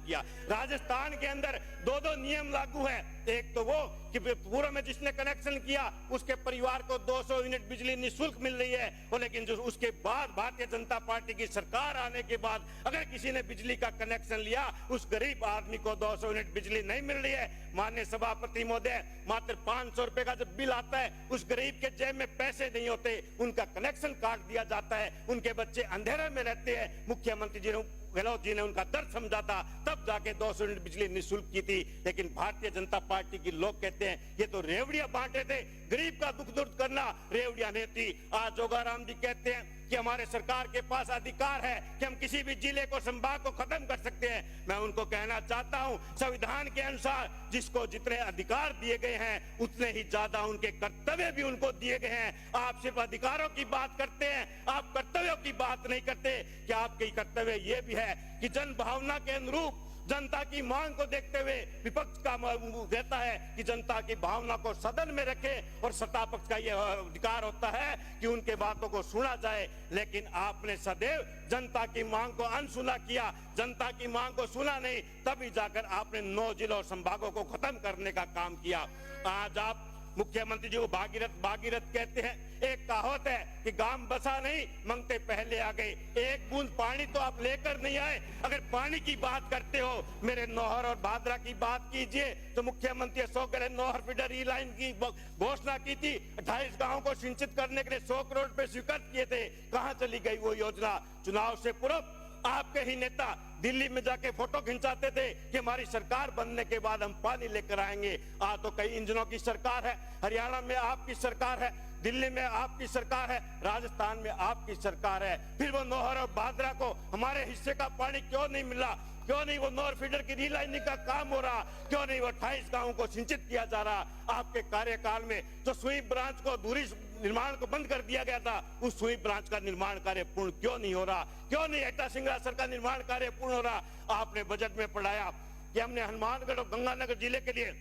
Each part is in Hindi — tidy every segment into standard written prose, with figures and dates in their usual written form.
किया। राजस्थान के अंदर दो दो नियम लागू है। एक तो वो कि पूर्व में जिसने कनेक्शन किया उसके परिवार को 200 यूनिट बिजली निःशुल्क मिल रही है, और लेकिन जो उसके बाद भारतीय जनता पार्टी की सरकार आने के बाद अगर किसी ने बिजली का कनेक्शन लिया उस गरीब आदमी को 200 यूनिट बिजली नहीं मिल रही है। माननीय सभापति महोदय, मात्र 500 रुपए का जब बिल आता है उस गरीब के जेब में पैसे नहीं होते, उनका कनेक्शन काट दिया जाता है, उनके बच्चे अंधेरे में रहते हैं। मुख्यमंत्री जी गहलोत जी ने उनका दर्द समझा था, तब जाके 200 यूनिट बिजली निःशुल्क की थी। लेकिन भारतीय जनता पार्टी के लोग कहते हैं ये तो रेवड़ियां बांटे थे, गरीब का दुख दूर करना रेवड़ियां नहीं थी। आज जोगाराम जी कहते हैं कि हमारे सरकार के पास अधिकार है कि हम किसी भी जिले को, संभाग को खत्म कर सकते हैं। मैं उनको कहना चाहता हूं, संविधान के अनुसार जिसको जितने अधिकार दिए गए हैं उतने ही ज्यादा उनके कर्तव्य भी उनको दिए गए हैं। आप सिर्फ अधिकारों की बात करते हैं, आप कर्तव्यों की बात नहीं करते। कि आपके कर्तव्य ये भी है कि जन भावना के अनुरूप जनता की मांग को देखते हुए विपक्ष का रहता है कि जनता की भावना को सदन में रखे, और सत्ता पक्ष का यह अधिकार होता है कि उनके बातों को सुना जाए। लेकिन आपने सदैव जनता की मांग को अनसुना किया, जनता की मांग को सुना नहीं, तभी जाकर आपने 9 जिलों और संभागों को खत्म करने का काम किया। आज आप मुख्यमंत्री जी को भागीरथ कहते हैं। एक कहावत है कि गांव बसा नहीं, मंगते पहले आ गए। एक बूंद पानी तो आप लेकर नहीं आए। अगर पानी की बात करते हो, मेरे नौहर और भादरा की बात कीजिए तो मुख्यमंत्री अशोक गहलोत नौहर फीडर ई लाइन की घोषणा की थी। 28 गांवों को सिंचित करने के लिए 100 करोड़ रुपए स्वीकृत किए थे। कहां चली गई वो योजना? चुनाव से पूर्व आपके ही नेता दिल्ली में जाके फोटो खिंचाते थे कि हमारी सरकार बनने के बाद हम पानी लेकर आएंगे। आज तो कई इंजनों की सरकार है, हरियाणा में आपकी सरकार है, दिल्ली में आपकी सरकार है, राजस्थान में आपकी सरकार है। फिर वो नौहर और भादरा को हमारे हिस्से का पानी क्यों नहीं मिला? क्यों नहीं वो नौहर फीडर की रीलाइनिंग का काम हो रहा? क्यों नहीं वो 28 गांवों को सिंचित किया जा रहा? आपके कार्यकाल में जो सुई ब्रांच को दूरी निर्माण को बंद कर दिया गया था, उस सुई ब्रांच का निर्माण कार्य पूर्ण क्यों नहीं हो रहा? क्यों नहीं एटा सिंगरासर का निर्माण कार्य पूर्ण हो रहा? आपने बजट में पढ़ाया कि हमने हनुमानगढ़ और गंगानगर जिले के लिए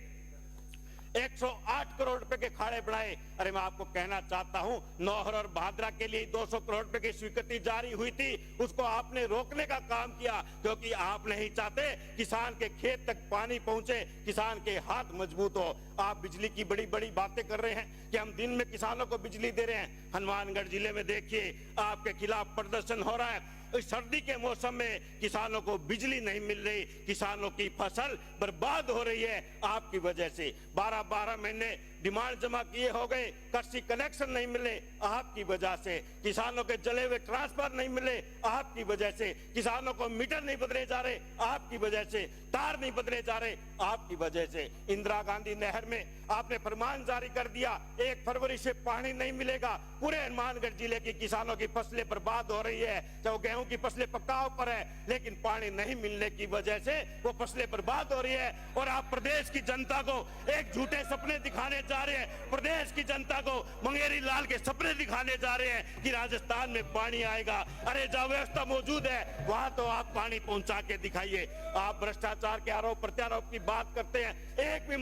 108 करोड़ रुपए के खाड़े बढ़ाए। अरे मैं आपको कहना चाहता हूं, नौहर और भादरा के लिए 200 करोड़ रुपए की स्वीकृति जारी हुई थी, उसको आपने रोकने का काम किया, क्योंकि आप नहीं चाहते किसान के खेत तक पानी पहुंचे, किसान के हाथ मजबूत हो। आप बिजली की बड़ी बड़ी बातें कर रहे हैं कि हम दिन में किसानों को बिजली दे रहे हैं। हनुमानगढ़ जिले में देखिए आपके खिलाफ प्रदर्शन हो रहा है। इस सर्दी के मौसम में किसानों को बिजली नहीं मिल रही, किसानों की फसल बर्बाद हो रही है आपकी वजह से। 12-12 महीने डिमांड जमा किए हो गए, कृषि कनेक्शन नहीं मिले आपकी वजह से। किसानों के जले हुए ट्रांसफर नहीं मिले आपकी वजह से। किसानों को मीटर नहीं बदले जा रहे आपकी वजह से। तार नहीं बदले जा रहे आपकी वजह से। इंदिरा गांधी नहर में आपने फरमान जारी कर दिया 1 फरवरी से पानी नहीं मिलेगा। पूरे हनुमानगढ़ जिले की किसानों की फसलें बर्बाद हो रही है। चाहे गेहूं की फसलें पकाव पर है, लेकिन पानी नहीं मिलने की वजह से वो फसलें बर्बाद हो रही है। और आप प्रदेश की जनता को एक झूठे सपने दिखाने जा रहे हैं। प्रदेश की जनता को मंगेरी लाल के सपने दिखाने जा रहे हैं कि राजस्थान में पानी आएगा। अरे जहाँ व्यवस्था मौजूद है वहां तो आप पानी पहुंचा के दिखाइए। आप भ्रष्टाचार के आरोप प्रत्यारोप की बात करते हैं। एक भी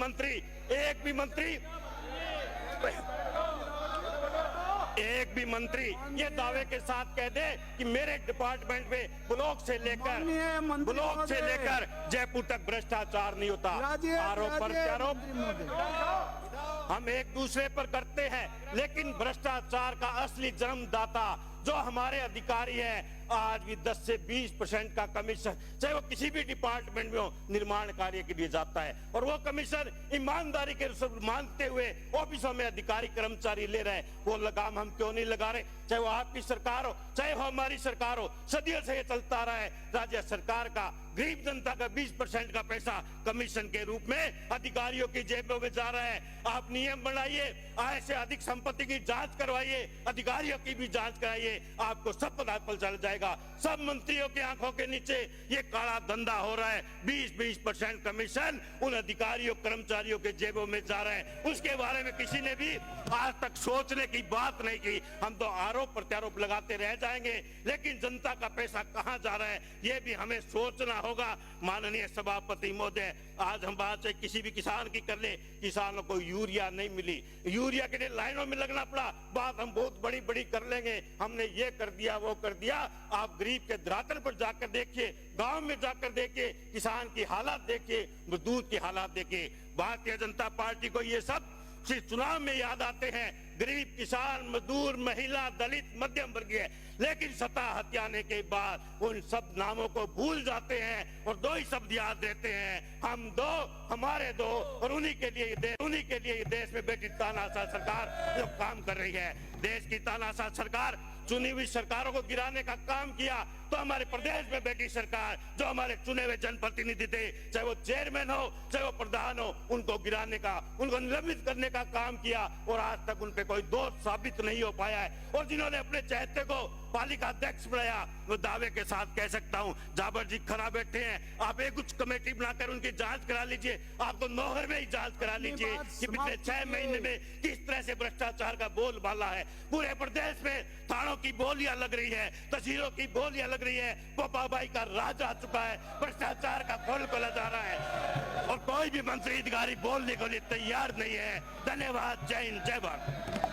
मंत्री ये दावे के साथ कह दे कि मेरे डिपार्टमेंट में ब्लॉक से लेकर जयपुर तक भ्रष्टाचार नहीं होता। आरोप प्रत्यारोप हम एक दूसरे पर करते हैं, लेकिन भ्रष्टाचार का असली जन्मदाता जो हमारे अधिकारी हैं, आज भी 10 से 20% का कमीशन, चाहे वो किसी भी डिपार्टमेंट में हो, निर्माण कार्य के लिए जाता है। और वो कमीशन ईमानदारी के मानते हुए ऑफिसों में अधिकारी कर्मचारी ले रहे हैं। वो लगाम हम क्यों नहीं लगा रहे? चाहे वो आपकी सरकार हो, चाहे वो हमारी सरकार हो, सदियों से ये चलता रहा है। राज्य सरकार का, गरीब जनता का 20% का पैसा कमीशन के रूप में अधिकारियों की जेबों में जा रहा है। आप नियम बनाइए, आय से अधिक संपत्ति की जांच करवाइए, अधिकारियों की भी जांच कराइए, आपको सब पता चल जाएगा। सब मंत्रियों की आंखों के नीचे ये काला धंधा हो रहा है। 20% कमीशन उन अधिकारियों कर्मचारियों के जेबों में जा रहा है। उसके बारे में किसी ने भी आज तक सोचने की बात नहीं की। हम तो आरोप प्रत्यारोप लगाते रह जाएंगे, लेकिन जनता का पैसा कहां जा रहा है ये भी हमें सोचना होगा। माननीय सभापति महोदय, आज हम बात से किसी भी किसान की कर ले, किसानों को यूरिया नहीं मिली, यूरिया के लिए लाइनों में लगना पड़ा। बात हम बहुत बड़ी बड़ी कर लेंगे, हमने ये कर दिया वो कर दिया, आप गरीब के धरातल पर जाकर देखिए, गांव में जाकर देखिए, किसान की हालात देखिए, मजदूर की हालात देखिए। भारतीय जनता पार्टी को ये सब सिर्फ चुनाव में याद आते हैं, गरीब, किसान, मजदूर, महिला, दलित, मध्यम वर्गीय, लेकिन सत्ता हथियाने के बाद उन सब नामों को भूल जाते हैं और दो ही शब्द याद रहते हैं, हम दो, हमारे दो। और उन्हीं के लिए ये देश में बैठी तानाशाह सरकार जो काम कर रही है। देश की तानाशाह सरकार चुनी हुई सरकारों को गिराने का काम किया, तो हमारे प्रदेश में बैठी सरकार जो हमारे चुने हुए जनप्रतिनिधि थे, चाहे वो चेयरमैन हो चाहे वो प्रधान हो, उनको गिराने का, उनको निलंबित करने का काम किया और आज तक उन पे कोई दोष साबित नहीं हो पाया है। और जिन्होंने अपने चहेते को पालिका अध्यक्ष बनाया, वो दावे के साथ कह सकता हूं, जाबर जी खड़ा बैठे हैं, आप एक कुछ कमेटी बनाकर उनकी जांच करा लीजिए, आप तो नौहर में ही जांच करा लीजिए कि पिछले 6 महीने में किस तरह से भ्रष्टाचार का बोलबाला है। पूरे प्रदेश में थानों की बोलियां लग रही है, तहसीलों की बोलियां लग रही है, पोपाबाई का राज आ चुका है, भ्रष्टाचार का खोल खोला जा रहा है और कोई भी मंत्री अधिकारी बोलने के लिए तैयार नहीं है। धन्यवाद। जय हिंद, जय भारत।